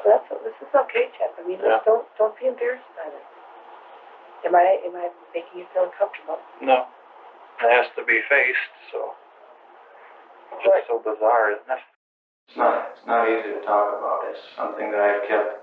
This is okay, Jeff. I mean, don't be embarrassed about it. Am I making you feel uncomfortable? No. It has to be faced, so it's just so bizarre, isn't it? It's not easy to talk about. It's something that I've kept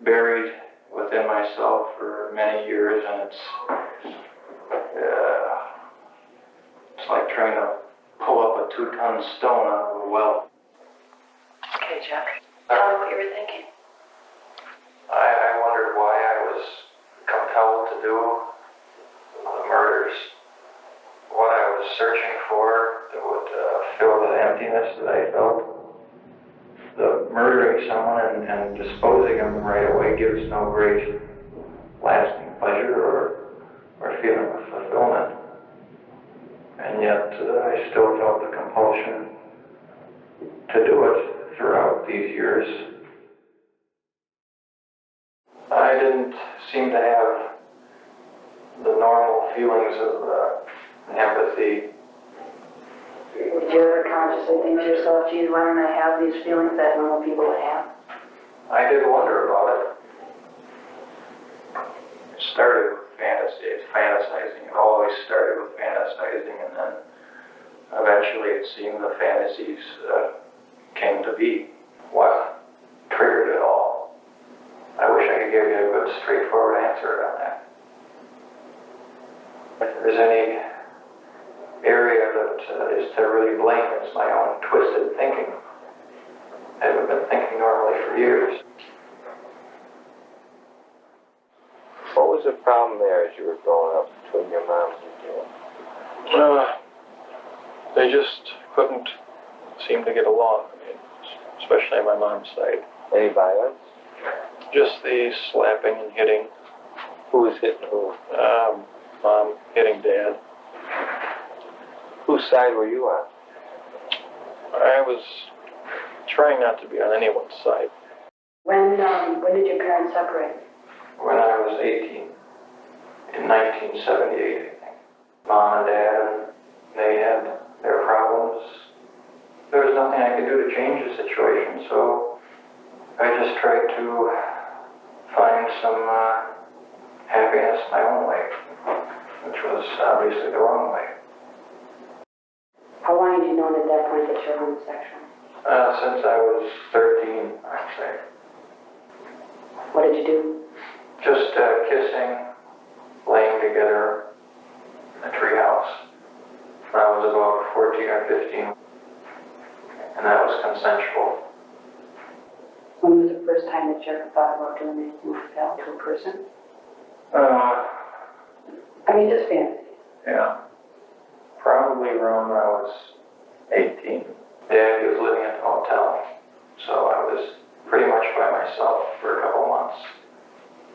buried within myself for many years, and it's like trying to pull up a 2-ton stone out of a well. Okay, Jeff. Tell me what you were thinking. I wondered why I was compelled to do the murders. What I was searching for that would fill the emptiness that I felt. The murdering someone and disposing of them right away gives no great lasting pleasure or feeling of fulfillment. And yet I still felt the compulsion to do it throughout these years. I didn't seem to have the normal feelings of empathy. Did you ever consciously think to yourself, geez, why don't I have these feelings that normal people would have? I did wonder about it. It started with fantasizing. It always started with fantasizing, and then eventually it seemed the fantasies came to be what triggered it all. I wish I could give you a good, straightforward answer on that. If there's any area that is to really blame, it's my own twisted thinking. I haven't been thinking normally for years. What was the problem there as you were growing up between your mom and your dad? They just couldn't seem to get along. I mean, especially on my mom's side. Any violence? Just the slapping and hitting. Who was hitting who? Mom hitting Dad. Whose side were you on? I was trying not to be on anyone's side. When did your parents separate? When I was 18, in 1978, I think. Mom and Dad, they had their problems. There was nothing I could do to change the situation, so I just tried to find some happiness my own way, which was obviously the wrong way. How long had you known at that point that you were homosexual? Since I was 13, I'd say. What did you do? Just kissing, laying together in a treehouse. When I was about 14 or 15, and that was consensual. When was the first time that you ever thought about doing anything like that to a person? I mean, just fantasy. Yeah. Probably around when I was 18. Dad was living at the hotel, so I was pretty much by myself for a couple months.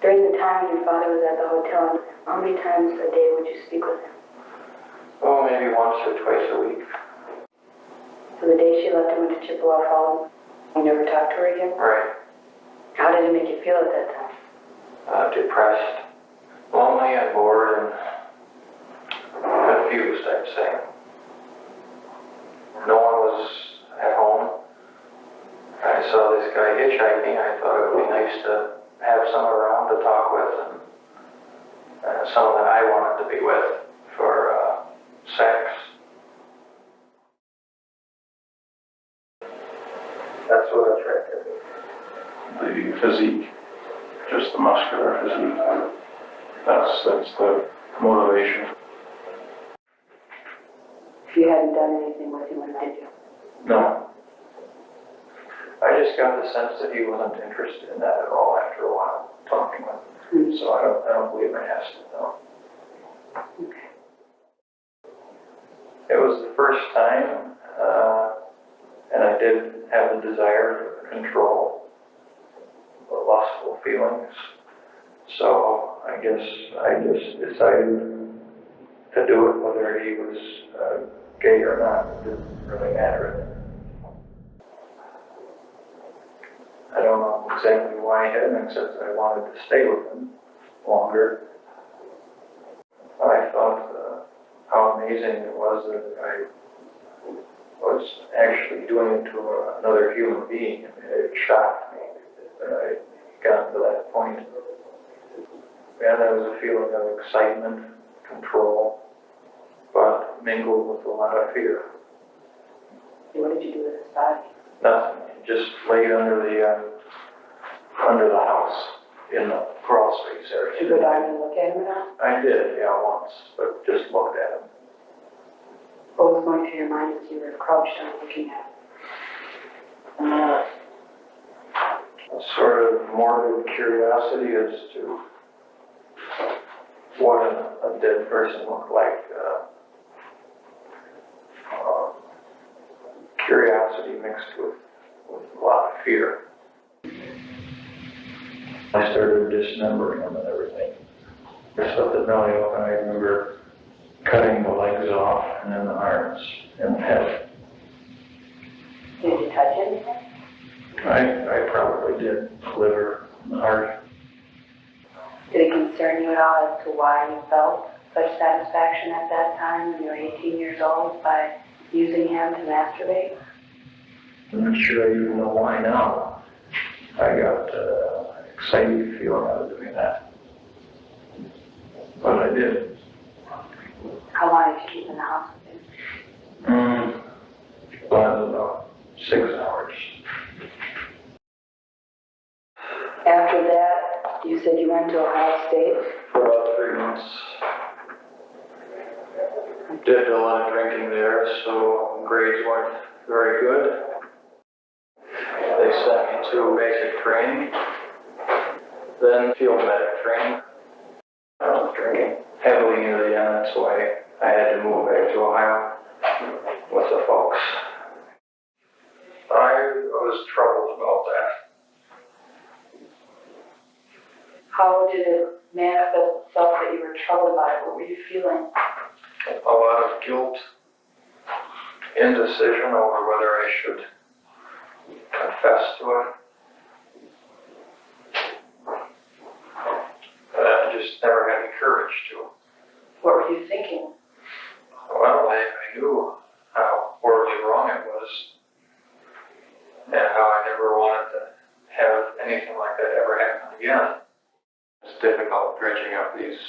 During the time when your father was at the hotel, how many times a day would you speak with him? Oh, maybe once or twice a week. So the day she left and went to Chippewa Falls, you never talked to her again? Right. How did it make you feel at that time? Depressed, lonely, and bored, and confused, I'd say. No one was at home. I saw this guy hitchhiking. I thought it would be nice to have someone around to talk with, and someone that I wanted to be with for sex. That's what attracted me. The physique, just the muscular physique. That's the motivation. You hadn't done anything with him, did you? No. I just got the sense that he wasn't interested in that at all after a while, talking with him. So I don't believe I asked him, no. Okay. It was the first time, and I did have the desire to control the lustful feelings. So I guess I just decided to do it, whether he was gay or not. It didn't really matter. I don't know exactly why I hadn't, except I wanted to stay with him longer. I thought how amazing it was that I was actually doing it to another human being. It shocked me. I feeling of excitement, control, but mingled with a lot of fear. What did you do with his body? Nothing, just laid under the house in the crawl space area. Did you go down and look at him now? I did, yeah, once, but just looked at him. What was going through your mind as you were crouched and looking at him? A sort of morbid curiosity as to what a dead person looked like. Curiosity mixed with a lot of fear. I started dismembering him and everything. I slit the belly open. I remember cutting the legs off and then the arms and the head. Did you touch anything? I probably did. The liver, the heart. Did it concern you at all as to why you felt such satisfaction at that time when you were 18 years old by using him to masturbate? I'm not sure I even know why now. I got an exciting feeling out of doing that. But I did. How long did you keep in the house with him? About 6 hours. After that, you said you went to Ohio State? For about 3 months. Did a lot of drinking there, so grades weren't very good. They sent me to basic training, then field medic training. I was drinking heavily near the end, so I had to move back to Ohio with the folks. I was troubled about that. How did it manifest itself that you were troubled by it? What were you feeling? A lot of guilt, indecision over whether I should confess to it. I just never had the courage to. What were you thinking? Well, I knew how horribly wrong it was, and how I never wanted to have anything like that ever happen again. It's difficult dredging up these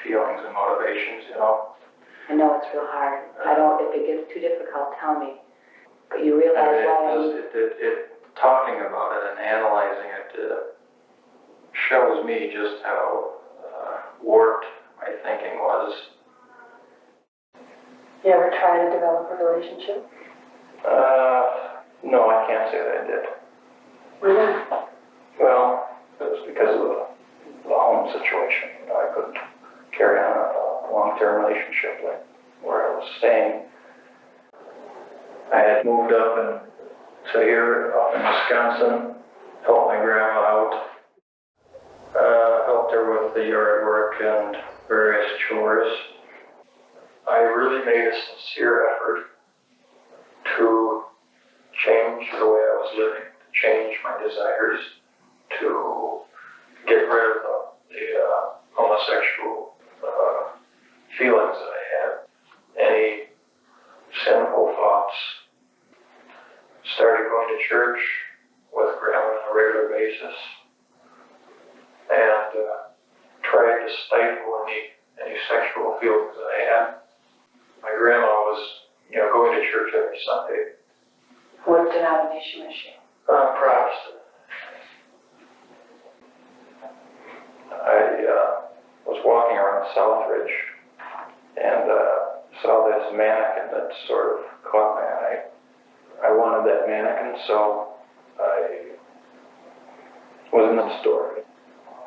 feelings and motivations, you know. I know it's real hard. If it gets too difficult, tell me. But you realize why. Talking about it and analyzing it shows me just how warped my thinking was. You ever try to develop a relationship? No, I can't say that I did. Why not? Well, it was because of the home situation. You know, I couldn't carry on a long-term relationship like where I was staying. I had moved up to here, up in Wisconsin, helped my grandma out, helped her with the yard work and various chores. I really made a sincere effort to change the way I was living, to change my desires, to get rid of the homosexual feelings that I had, any sinful thoughts. Started going to church with Grandma on a regular basis, and tried to stifle any sexual feelings that I had. My grandma was, going to church every Sunday. What denomination was she? Protestant. I was walking around Southridge and saw this mannequin that sort of caught my eye. I wanted that mannequin, so I was in the store.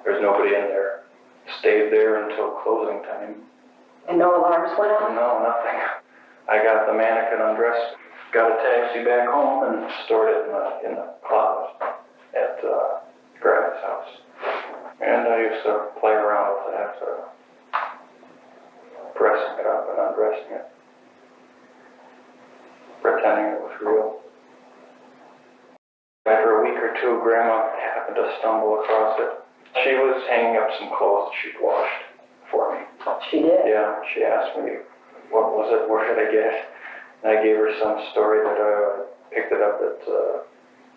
There's nobody in there. Stayed there until closing time. And no alarms went off? No, nothing. I got the mannequin undressed, got a taxi back home, and stored it in the closet at Grandma's house. And I used to play around with that, pressing it up and undressing it, pretending it was real. After a week or two, Grandma happened to stumble across it. She was hanging up some clothes that she'd washed for me. She did? Yeah, she asked me, what was it, where did I get it? And I gave her some story that I picked it up that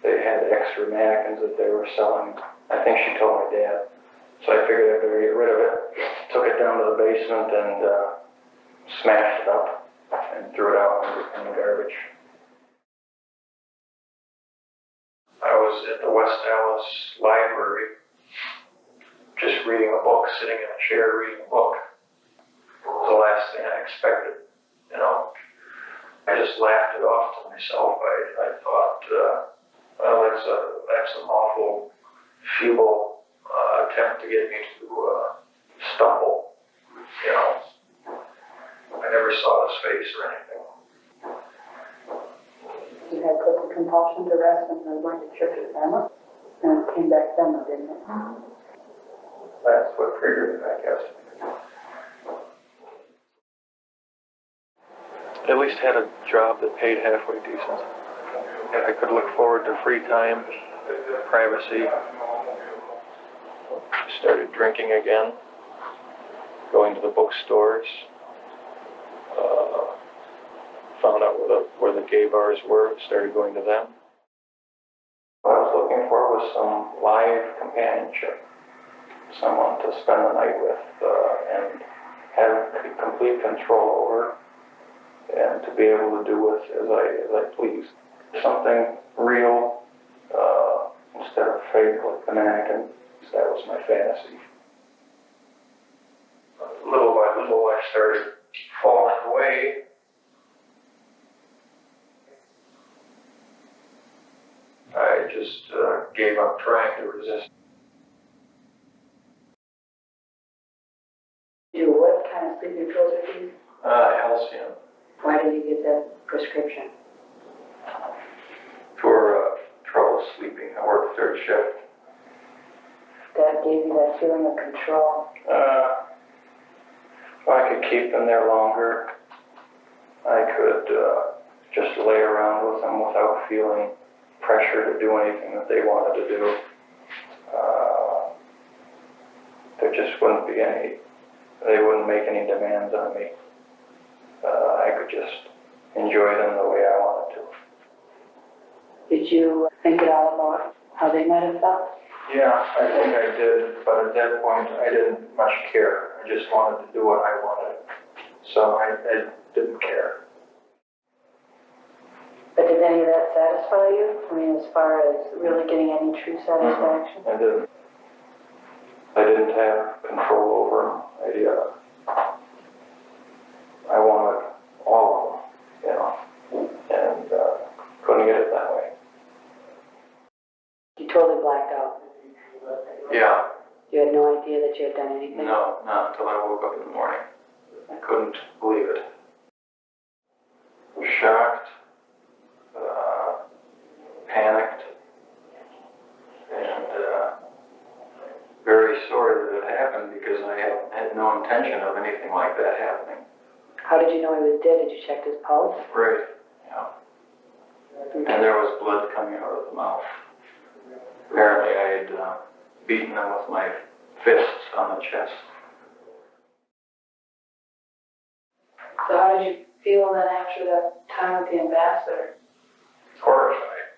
they had extra mannequins that they were selling. I think she told my dad. So I figured I'd better get rid of it. Took it down to the basement and smashed it up and threw it out in the garbage. I was at the West Dallas Library, just reading a book, sitting in a chair reading a book. It was the last thing I expected, you know. I just laughed it off to myself. I thought, well, that's an awful, feeble attempt to get me to stumble, you know. I never saw his face or anything. You had put the compulsion to rest when you were going to church with Dahmer, and it came back then, didn't it? That's what triggered it, I guess. At least had a job that paid halfway decent. I could look forward to free time, privacy. Started drinking again, going to the bookstores. Found out where the gay bars were, started going to them. What I was looking for was some live companionship, someone to spend the night with and have complete control over, and to be able to do with as I please. Something real instead of fake like the mannequin. That was my fantasy. Little by little, I started falling away. I just gave up trying to resist. What kind of sleeping pills are these? Halcyon. Why did you get that prescription? For trouble sleeping. I worked third shift. That gave you that feeling of control. I could keep them there longer. I could just lay around with them without feeling pressure to do anything that they wanted to do. There just wouldn't be they wouldn't make any demands on me. I could just enjoy them the way I wanted to. Did you think at all about how they might have felt? Yeah, I think I did, but at that point I didn't much care. I just wanted to do what I wanted. So I didn't care. But did any of that satisfy you? I mean, as far as really getting any true satisfaction? I didn't have control over them. I wanted all of them, you know, and couldn't get it that way. You totally blacked out. Yeah. You had no idea that you had done anything? No, not until I woke up in the morning. I couldn't believe it. Shocked, panicked, and very sorry that it happened because I had no intention of anything like that happening. How did you know he was dead? Did you check his pulse? Right, yeah. And there was blood coming out of the mouth. Apparently I had beaten him with my fists on the chest. So how did you feel then after that time with the ambassador? Horrified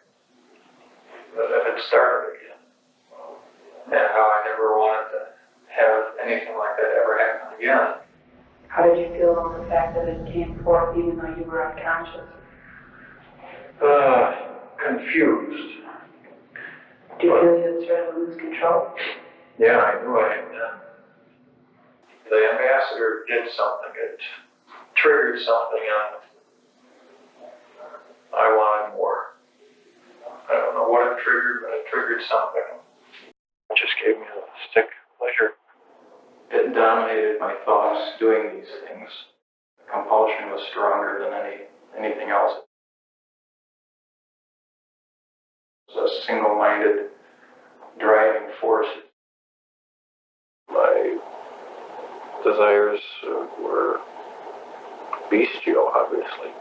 that it had started again. And how I never wanted to have anything like that ever happen again. How did you feel about the fact that it came forth even though you were unconscious? Confused. Do you feel you had started to lose control? Yeah, I knew I had done. The ambassador did something. It triggered something on. I wanted more. I don't know what it triggered, but it triggered something. It just gave me a sick pleasure. It dominated my thoughts doing these things. The compulsion was stronger than anything else. It was a single-minded driving force. My desires were bestial, obviously.